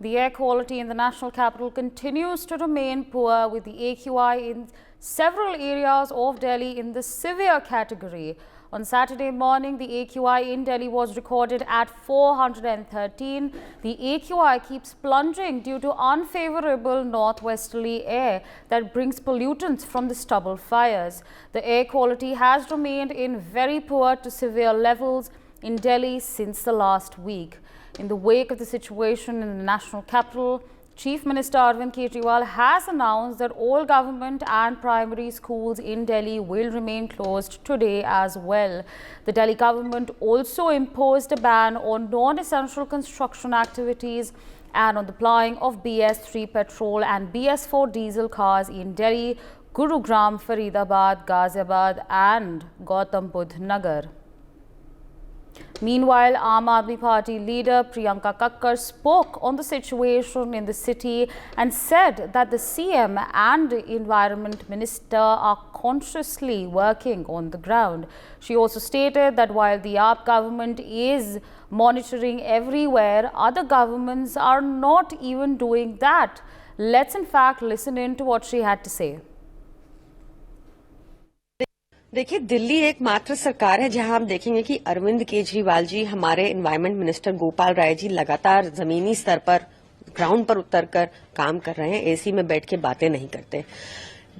The air quality in the national capital continues to remain poor, with the AQI in several areas of Delhi in the severe category. On Saturday morning, the AQI in Delhi was recorded at 413. The AQI keeps plunging due to unfavorable northwesterly air that brings pollutants from the stubble fires. The air quality has remained in very poor to severe levels in Delhi since the last week. In the wake of the situation in the national capital, Chief Minister Arvind Kejriwal has announced that all government and primary schools in Delhi will remain closed today as well. The Delhi government also imposed a ban on non-essential construction activities and on the plying of BS3 petrol and BS4 diesel cars in Delhi, Gurugram, Faridabad, Ghaziabad and Gautam Budh Nagar. Meanwhile, Aam Aadmi Party leader Priyanka Kakkar spoke on the situation in the city and said that the CM and Environment Minister are consciously working on the ground. She also stated that while the AAP government is monitoring everywhere, other governments are not even doing that. Let's in fact listen in to what she had to say. देखिए, दिल्ली एकमात्र सरकार है जहां हम देखेंगे कि अरविंद केजरीवाल जी, हमारे environment minister Gopal Rai ji लगातार जमीनी स्तर पर ग्राउंड पर उतरकर काम कर रहे हैं। एसी में बैठ के बातें नहीं करते।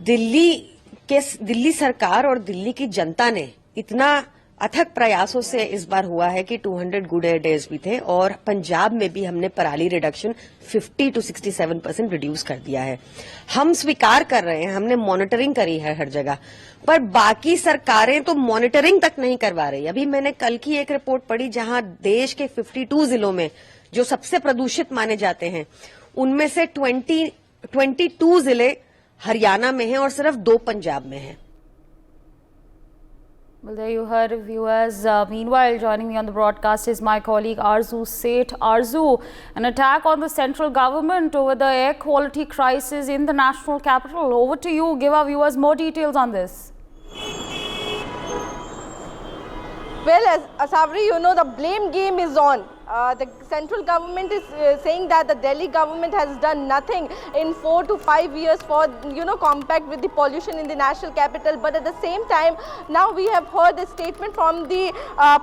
दिल्ली सरकार और दिल्ली की जनता ने इतना अथक प्रयासों से इस बार हुआ है कि 200 गुड एयर डेज भी थे और पंजाब में भी हमने पराली रिडक्शन 50 to 67% रिड्यूस कर दिया है। हम स्वीकार कर रहे हैं, हमने मॉनिटरिंग करी है हर जगह, पर बाकी सरकारें तो मॉनिटरिंग तक नहीं करवा रही। अभी मैंने कल की एक रिपोर्ट पढ़ी जहां देश के 52 जिलों में जो सबसे प्रदूषित माने जाते हैं, उनमें से 22 जिले हरियाणा में हैं और सिर्फ 2 पंजाब में हैं। Well, there you heard, viewers. Meanwhile, joining me on the broadcast is my colleague Arzu Seth. Arzu, an attack on the central government over the air quality crisis in the national capital. Over to you. Give our viewers more details on this. Well, as Asavri, you know, the blame game is on. The central government is saying that the Delhi government has done nothing in 4 to 5 years for, combat with the pollution in the national capital. But at the same time, now we have heard a statement from the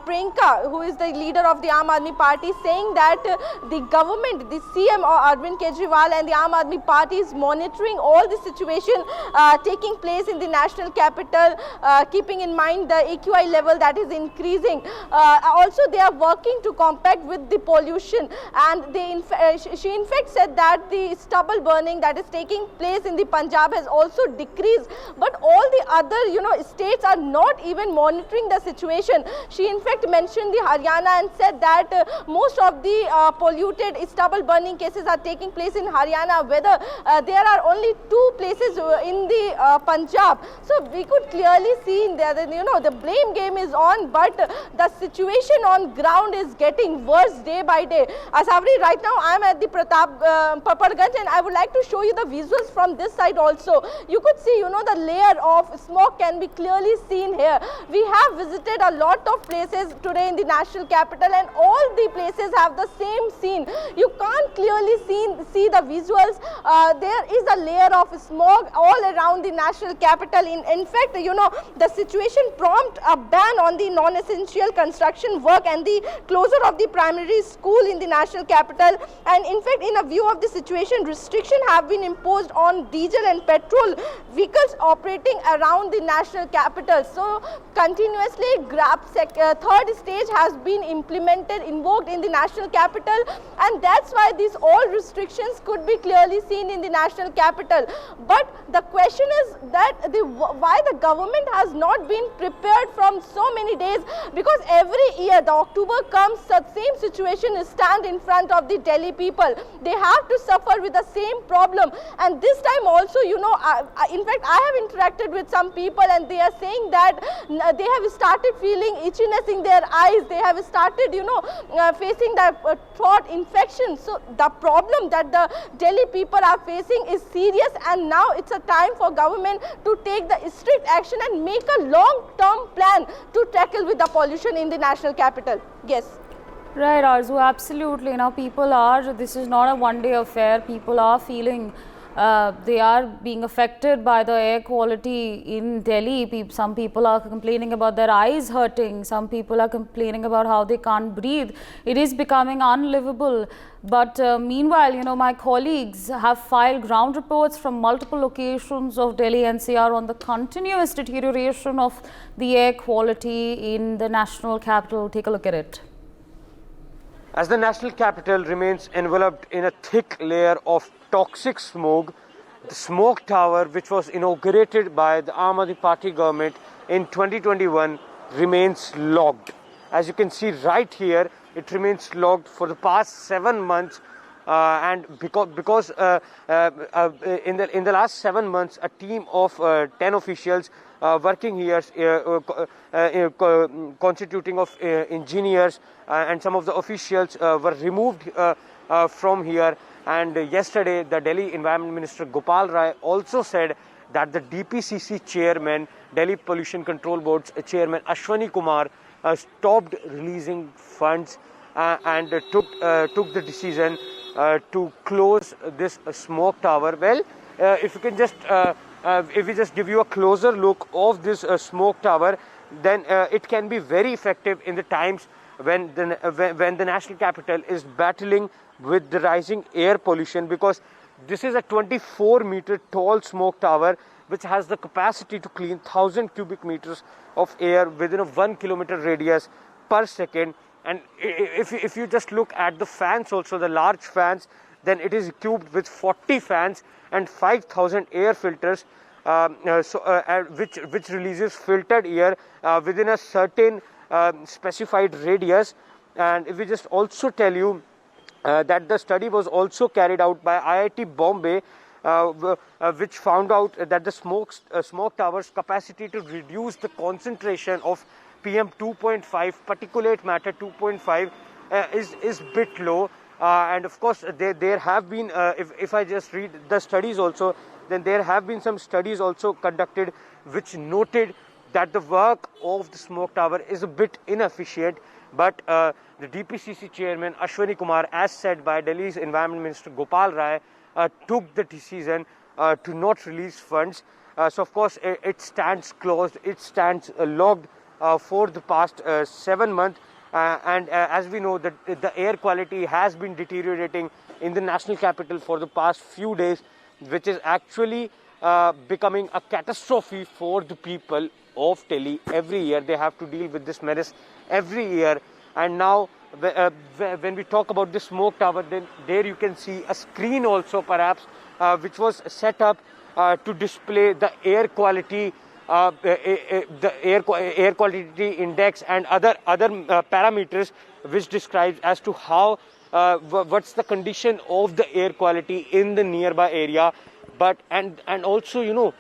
Priyanka, who is the leader of the Aam Aadmi Party, saying that the government, the CM or Arvind Kejriwal and the Aam Aadmi Party is monitoring all the situation taking place in the national capital, keeping in mind the AQI level that is increasing. Also, they are working to combat with the pollution, and she in fact said that the stubble burning that is taking place in the Punjab has also decreased, but all the other states are not even monitoring the situation. She in fact mentioned the Haryana and said that most of the polluted stubble burning cases are taking place in Haryana, whether there are only 2 places in the Punjab. So we could clearly see that the blame game is on, but the situation on ground is getting worse day by day. Asavri, right now I am at the Paparganj, and I would like to show you the visuals from this side also. You could see, the layer of smoke can be clearly seen here. We have visited a lot of places today in the national capital, and all the places have the same scene. You can't clearly see the visuals. There is a layer of smoke all around the national capital. In fact, the situation prompt a ban on the non-essential construction work and the closure of the primary school in the national capital. And in fact, in a view of the situation, restrictions have been imposed on diesel and petrol vehicles operating around the national capital. So continuously third stage has been invoked in the national capital, and that's why these all restrictions could be clearly seen in the national capital. But the question is that why the government has not been prepared from so many days, because every year the October comes, the same situation is stand in front of the Delhi people. They have to suffer with the same problem, and this time also, in fact, I have interacted with some people, and they are saying that they have started feeling itchiness in their eyes. They have started, facing the throat infection. So the problem that the Delhi people are facing is serious, and now it's a time for government to take the strict action and make a long-term plan to tackle with the pollution in the national capital. Yes. Right, Arzu, absolutely. Now, this is not a one-day affair. People are feeling, they are being affected by the air quality in Delhi. Some people are complaining about their eyes hurting. Some people are complaining about how they can't breathe. It is becoming unlivable. But meanwhile, my colleagues have filed ground reports from multiple locations of Delhi NCR on the continuous deterioration of the air quality in the national capital. Take a look at it. As the national capital remains enveloped in a thick layer of toxic smoke, the smoke tower, which was inaugurated by the Aam Aadmi Party government in 2021, remains locked. As you can see right here, it remains locked for the past 7 months. And because in the last 7 months, a team of 10 officials working here, constituting of engineers and some of the officials were removed from here. And yesterday, the Delhi Environment Minister Gopal Rai also said that the DPCC chairman, Delhi Pollution Control Board's chairman Ashwani Kumar, stopped releasing funds and took the decision to close this smoke tower. Well, if we just give you a closer look of this smoke tower, then it can be very effective in the times when the national capital is battling with the rising air pollution, because this is a 24-meter tall smoke tower which has the capacity to clean 1,000 cubic meters of air within a 1 kilometer radius per second. And if you just look at the fans also, the large fans, then it is equipped with 40 fans and 5,000 air filters, which releases filtered air within a certain specified radius. And if we just also tell you that the study was also carried out by IIT Bombay, which found out that the smoke tower's capacity to reduce the concentration of PM 2.5, particulate matter 2.5, is bit low. And of course, there have been, if I just read the studies also, then there have been some studies also conducted which noted that the work of the smoke tower is a bit inefficient. But the DPCC chairman Ashwani Kumar, as said by Delhi's Environment Minister Gopal Rai, took the decision to not release funds. So of course, it stands closed, it stands locked for the past 7 months. And as we know, that the air quality has been deteriorating in the national capital for the past few days, which is actually becoming a catastrophe for the people of Delhi. Every year they have to deal with this menace every year. And now when we talk about the smoke tower, then there you can see a screen also perhaps which was set up to display the air quality, the air quality index and other parameters, which describes as to how what's the condition of the air quality in the nearby area. But and also,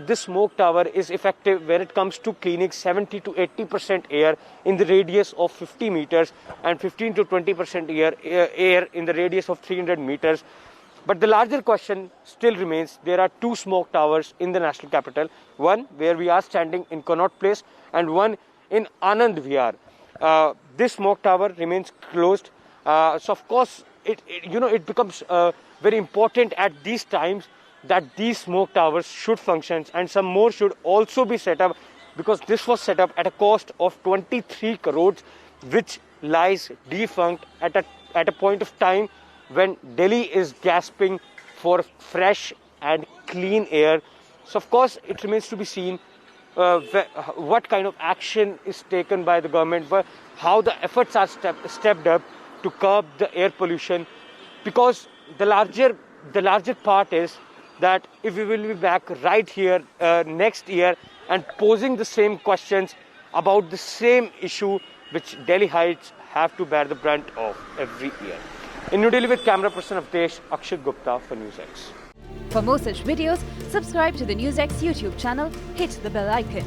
this smoke tower is effective when it comes to cleaning 70 to 80% air in the radius of 50 meters and 15 to 20% air in the radius of 300 meters. But the larger question still remains. There are two smoke towers in the national capital, one where we are standing in Connaught Place and one in Anand Vihar. This smoke tower remains closed. So of course, it becomes very important at these times that these smoke towers should function, and some more should also be set up, because this was set up at a cost of 23 crores, which lies defunct at a point of time when Delhi is gasping for fresh and clean air. So of course, it remains to be seen what kind of action is taken by the government, how the efforts are stepped up to curb the air pollution, because the larger part is that if we will be back right here next year and posing the same questions about the same issue which Delhiites have to bear the brunt of every year. In New Delhi with camera person Avdesh, Akshit Gupta for NewsX. For more such videos, subscribe to the NewsX YouTube channel, hit the bell icon.